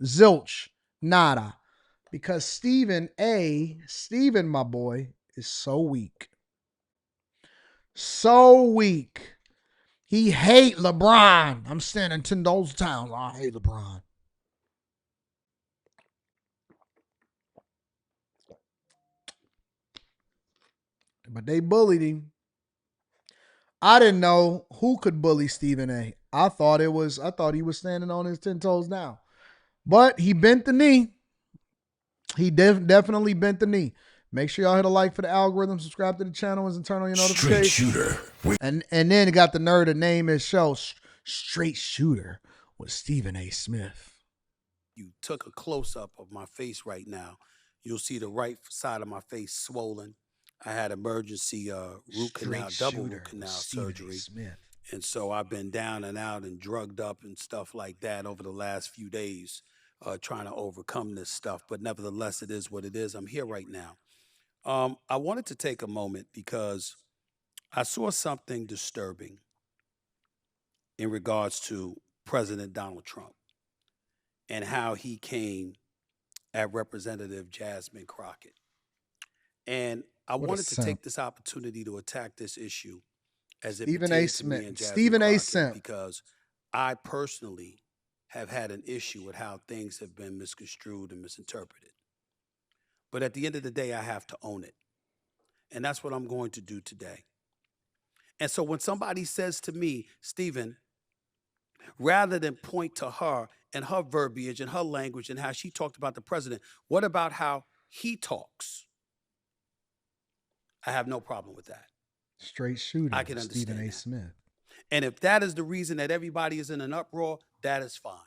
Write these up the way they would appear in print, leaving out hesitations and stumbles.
Zilch. Nada. Because Stephen, my boy, is so weak. So weak. He hate LeBron. I'm standing 10 those towns. I hate LeBron. But they bullied him. I didn't know who could bully Stephen A. I thought he was standing on his 10 toes now. But he bent the knee. He definitely bent the knee. Make sure y'all hit a like for the algorithm, subscribe to the channel, and turn on your notifications. Straight Shooter. And then he got the nerve to name his show Straight Shooter with Stephen A. Smith. You took a close-up of my face right now. You'll see the right side of my face swollen. I had emergency root canal, double root canal surgery. And so I've been down and out and drugged up and stuff like that over the last few days, trying to overcome this stuff. But nevertheless, it is what it is. I'm here right now. I wanted to take a moment because I saw something disturbing in regards to President Donald Trump and how he came at Representative Jasmine Crockett. And I wanted to take this opportunity to attack this issue as it pertains to me and Jasmine Crockett, because I personally have had an issue with how things have been misconstrued and misinterpreted. But at the end of the day, I have to own it. And that's what I'm going to do today. And so when somebody says to me, Stephen, rather than point to her and her verbiage and her language and how she talked about the president, what about how he talks? I have no problem with that. Straight Shooter. I can understand Stephen A. Smith. And if that is the reason that everybody is in an uproar, that is fine.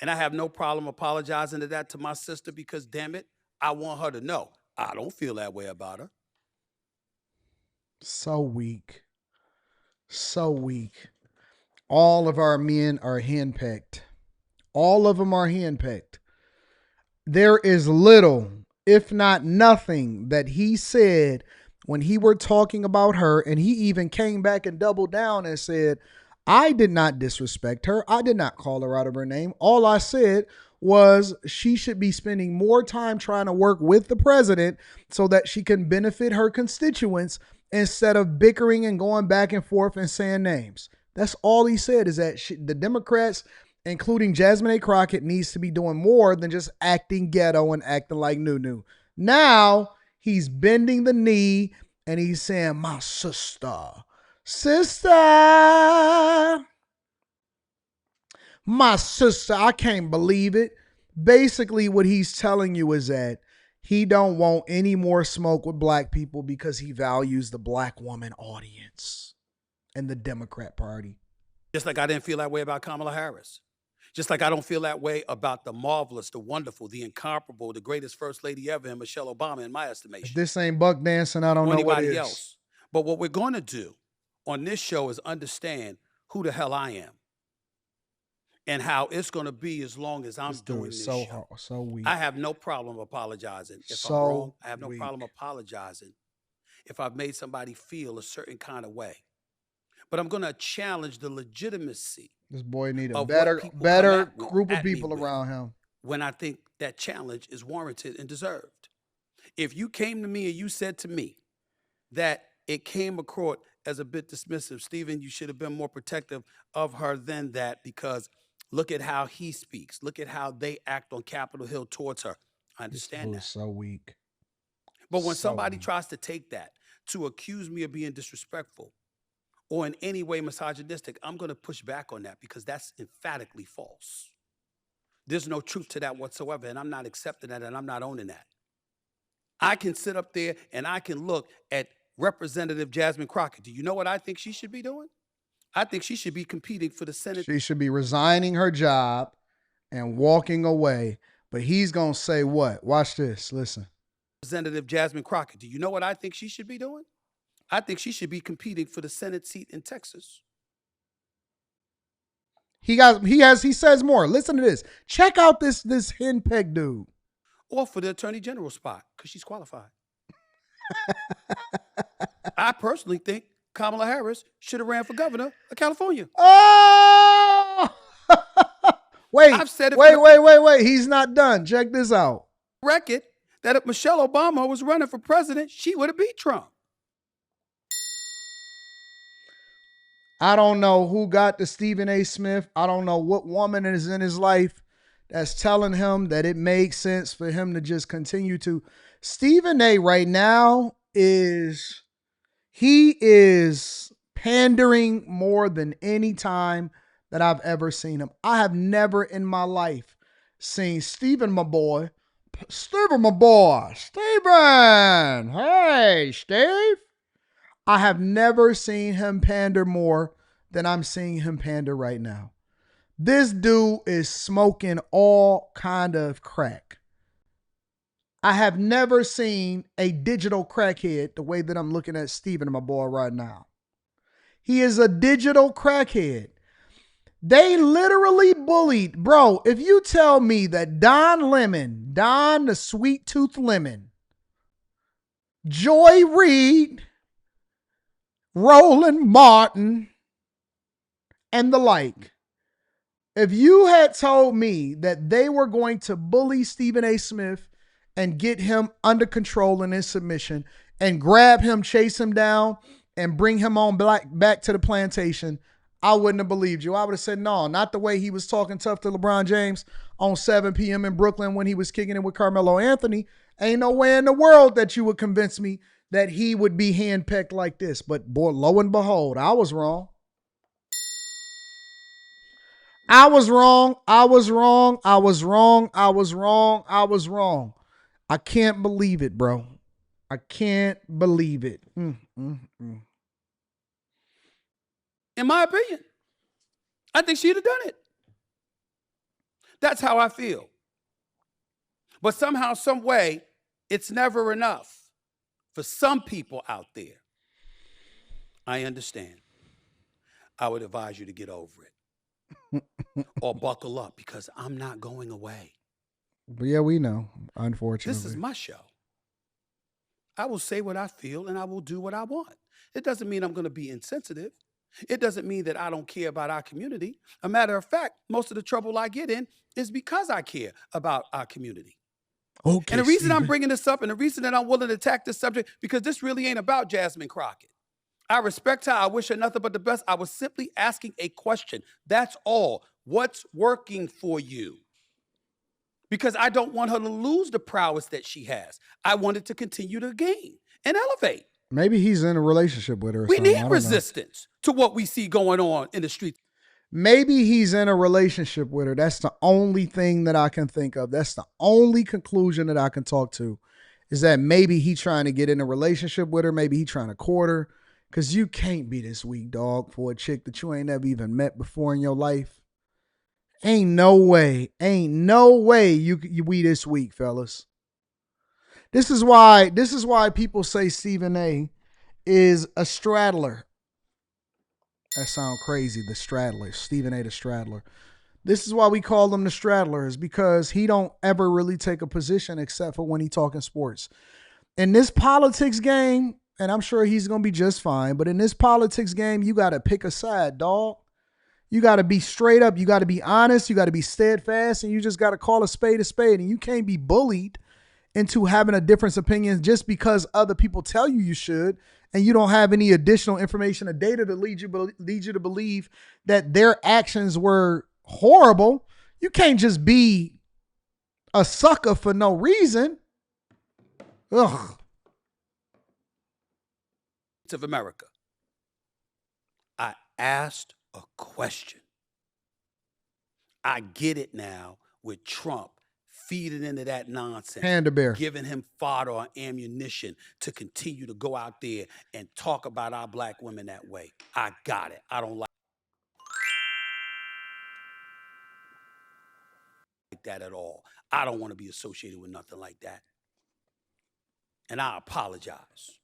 And I have no problem apologizing to that to my sister, because damn it, I want her to know I don't feel that way about her. So weak. So weak. All of our men are handpicked. All of them are handpicked. There is little, if not nothing, that he said when he were talking about her, and he even came back and doubled down and said, I did not disrespect her. I did not call her out of her name. All I said was she should be spending more time trying to work with the president so that she can benefit her constituents instead of bickering and going back and forth and saying names. That's all he said, is that the Democrats, including Jasmine A. Crockett, needs to be doing more than just acting ghetto and acting like new. Now he's bending the knee and he's saying, my sister, my sister, I can't believe it. Basically, what he's telling you is that he don't want any more smoke with black people because he values the black woman audience and the Democrat Party. Just like I didn't feel that way about Kamala Harris. Just like I don't feel that way about the marvelous, the wonderful, the incomparable, the greatest first lady ever, and Michelle Obama, in my estimation. If this ain't buck dancing, I don't know what it is. Else. But what we're going to do on this show is understand who the hell I am and how it's going to be as long as I'm doing this show. So weak. I have no problem apologizing. If I'm wrong, I have no problem apologizing if I've made somebody feel a certain kind of way. But I'm going to challenge the legitimacy. This boy needs a better group of people around him when I think that challenge is warranted and deserved. If you came to me and you said to me that it came across as a bit dismissive, Stephen, you should have been more protective of her than that, because look at how he speaks. Look at how they act on Capitol Hill towards her. I understand that. So weak. But when somebody tries to take that to accuse me of being disrespectful or in any way misogynistic, I'm going to push back on that, because that's emphatically false. There's no truth to that whatsoever, and I'm not accepting that, and I'm not owning that. I can sit up there and I can look at Representative Jasmine Crockett. Do you know what I think she should be doing? I think she should be competing for the Senate. She should be resigning her job and walking away. But he's going to say what? Watch this. Listen. Representative Jasmine Crockett. Do you know what I think she should be doing? I think she should be competing for the Senate seat in Texas. He says more. Listen to this. Check out this henpecked dude. Or for the attorney general spot, because she's qualified. I personally think Kamala Harris should have ran for governor of California. Oh! Wait, I've said it for wait. He's not done. Check this out. record that if Michelle Obama was running for president, she would have beat Trump. I don't know who got the Stephen A. Smith. I don't know what woman is in his life that's telling him that it makes sense for him to just continue to. Stephen A. right now he is pandering more than any time that I've ever seen him. I have never in my life seen Stephen, my boy. Stephen, hey, Steve. I have never seen him pander more than I'm seeing him pander right now. This dude is smoking all kind of crack. I have never seen a digital crackhead the way that I'm looking at Stephen, my boy, right now. He is a digital crackhead. They literally bullied. Bro, if you tell me that Don the sweet tooth lemon, Joy Reid, Roland Martin, and the like, if you had told me that they were going to bully Stephen A. Smith and get him under control and in submission and grab him, chase him down, and bring him on back to the plantation, I wouldn't have believed you. I would have said, no, not the way he was talking tough to LeBron James on 7 p.m. in Brooklyn when he was kicking it with Carmelo Anthony. Ain't no way in the world that you would convince me that he would be handpicked like this. But boy, lo and behold, I was wrong. I was wrong. I can't believe it, bro. I can't believe it. In my opinion, I think she'd have done it. That's how I feel. But somehow, some way, it's never enough for some people out there. I understand. I would advise you to get over it or buckle up because I'm not going away. But yeah, we know, unfortunately. This is my show. I will say what I feel and I will do what I want. It doesn't mean I'm going to be insensitive. It doesn't mean that I don't care about our community. A matter of fact, most of the trouble I get in is because I care about our community. Okay, and the reason Steven. I'm bringing this up and the reason that I'm willing to attack this subject, because this really ain't about Jasmine Crockett. I respect her. I wish her nothing but the best. I was simply asking a question. That's all. What's working for you? Because I don't want her to lose the prowess that she has. I want it to continue to gain and elevate. Maybe he's in a relationship with her. We need resistance to what we see going on in the streets. Maybe he's in a relationship with her. That's the only thing that I can think of. That's the only conclusion that I can talk to, is that maybe he trying to get in a relationship with her. Maybe he trying to court her. Because you can't be this weak, dog, for a chick that you ain't never even met before in your life. Ain't no way you we this weak, fellas. This is why people say Stephen A. is a straddler. That sounds crazy, the straddler. Stephen A. the straddler. This is why we call him the straddler, is because he don't ever really take a position except for when he talking sports. In this politics game, and I'm sure he's going to be just fine, but in this politics game, you got to pick a side, dog. You got to be straight up. You got to be honest. You got to be steadfast, and you just got to call a spade, and you can't be bullied into having a different opinion just because other people tell you you should, and you don't have any additional information or data to lead you to believe that their actions were horrible. You can't just be a sucker for no reason. Ugh. Of America. I asked a question. I get it now with Trump feeding into that nonsense, Panda bear, giving him fodder or ammunition to continue to go out there and talk about our black women that way. I got it. I don't like that at all. I don't want to be associated with nothing like that. And I apologize.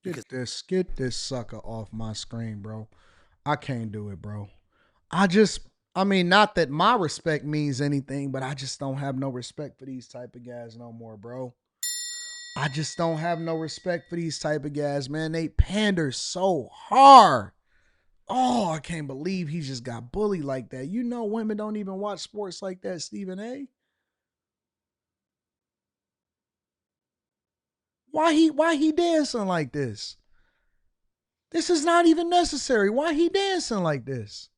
Get this sucker off my screen, bro. I can't do it, bro. Not that my respect means anything, but I just don't have no respect for these type of guys no more, bro. I just don't have no respect for these type of guys, man. They pander so hard. Oh, I can't believe he just got bullied like that. You know, women don't even watch sports like that, Stephen A. Why he dancing like this? This is not even necessary. Why he dancing like this?